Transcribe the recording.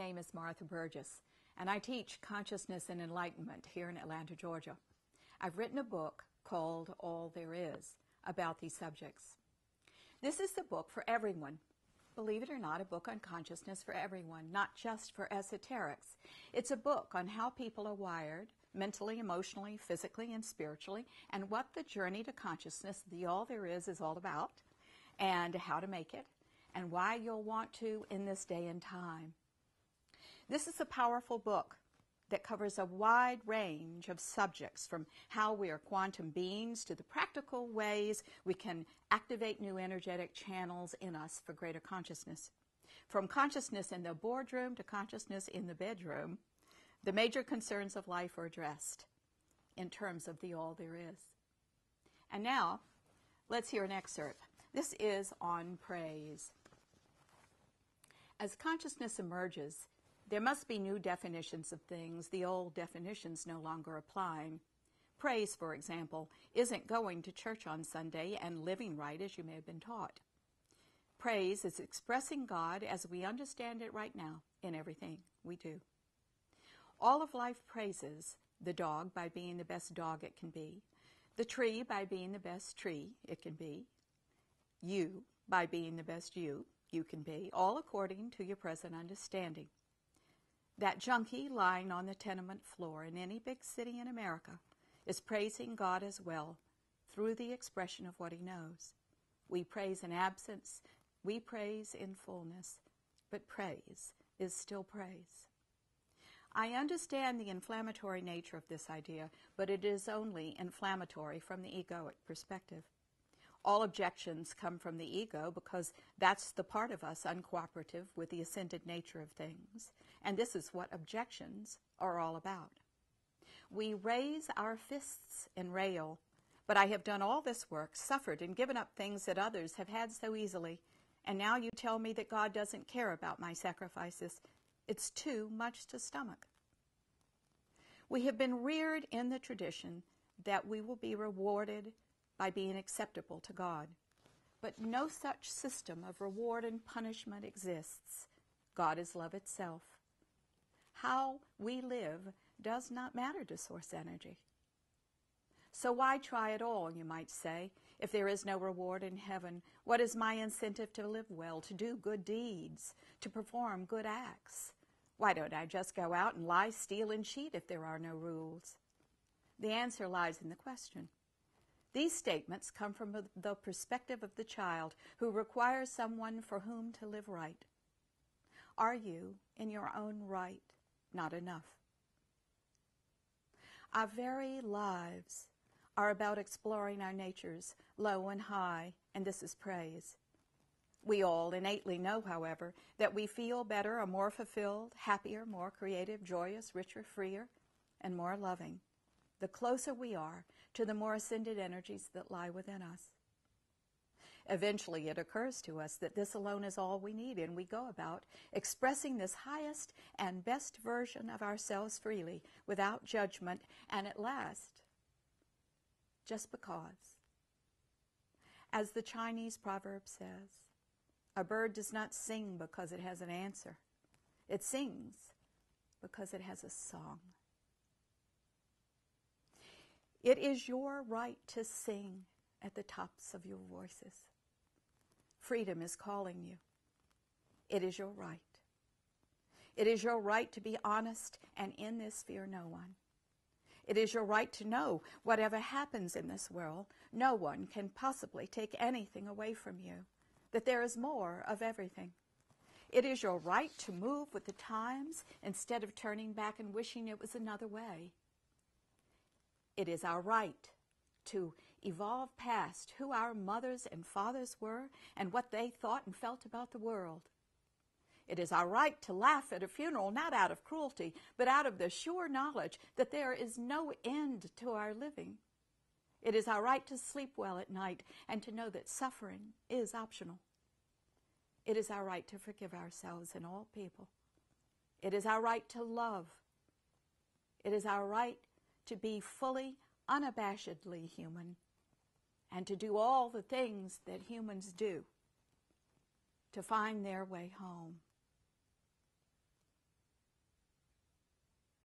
My name is Martha Burgess, and I teach consciousness and enlightenment here in Atlanta, Georgia. I've written a book called All There Is about these subjects. This is the book for everyone. Believe it or not, a book on consciousness for everyone, not just for esoterics. It's a book on how people are wired, mentally, emotionally, physically, and spiritually, and what the journey to consciousness, the All There Is all about, and how to make it, and why you'll want to in this day and time. This is a powerful book that covers a wide range of subjects, from how we are quantum beings to the practical ways we can activate new energetic channels in us for greater consciousness. From consciousness in the boardroom to consciousness in the bedroom, the major concerns of life are addressed in terms of the All There Is. And now, let's hear an excerpt. This is on praise. As consciousness emerges, there must be new definitions of things. The old definitions no longer apply. Praise, for example, isn't going to church on Sunday and living right as you may have been taught. Praise is expressing God as we understand it right now in everything we do. All of life praises the dog by being the best dog it can be, the tree by being the best tree it can be, you by being the best you can be, all according to your present understanding. That junkie lying on the tenement floor in any big city in America is praising God as well through the expression of what he knows. We praise in absence, we praise in fullness, but praise is still praise. I understand the inflammatory nature of this idea, but it is only inflammatory from the egoic perspective. All objections come from the ego because that's the part of us uncooperative with the ascended nature of things. And this is what objections are all about. We raise our fists and rail, but I have done all this work, suffered, and given up things that others have had so easily. And now you tell me that God doesn't care about my sacrifices. It's too much to stomach. We have been reared in the tradition that we will be rewarded by being acceptable to God. But no such system of reward and punishment exists. God is love itself. How we live does not matter to source energy. So why try at all, you might say, if there is no reward in heaven? What is my incentive to live well, to do good deeds, to perform good acts? Why don't I just go out and lie, steal, and cheat if there are no rules? The answer lies in the question. These statements come from the perspective of the child who requires someone for whom to live right. Are you, in your own right, not enough? Our very lives are about exploring our natures, low and high, and this is praise. We all innately know, however, that we feel better or more fulfilled, happier, more creative, joyous, richer, freer, and more loving the closer we are to the more ascended energies that lie within us. Eventually it occurs to us that this alone is all we need, and we go about expressing this highest and best version of ourselves freely, without judgment, and at last, just because. As the Chinese proverb says, a bird does not sing because it has an answer. It sings because it has a song. It is your right to sing at the tops of your voices. Freedom is calling you. It is your right. It is your right to be honest, and in this fear no one. It is your right to know whatever happens in this world, no one can possibly take anything away from you, that there is more of everything. It is your right to move with the times instead of turning back and wishing it was another way. It is our right to evolve past who our mothers and fathers were and what they thought and felt about the world. It is our right to laugh at a funeral, not out of cruelty, but out of the sure knowledge that there is no end to our living. It is our right to sleep well at night and to know that suffering is optional. It is our right to forgive ourselves and all people. It is our right to love. It is our right to be fully, unabashedly human, and to do all the things that humans do to find their way home.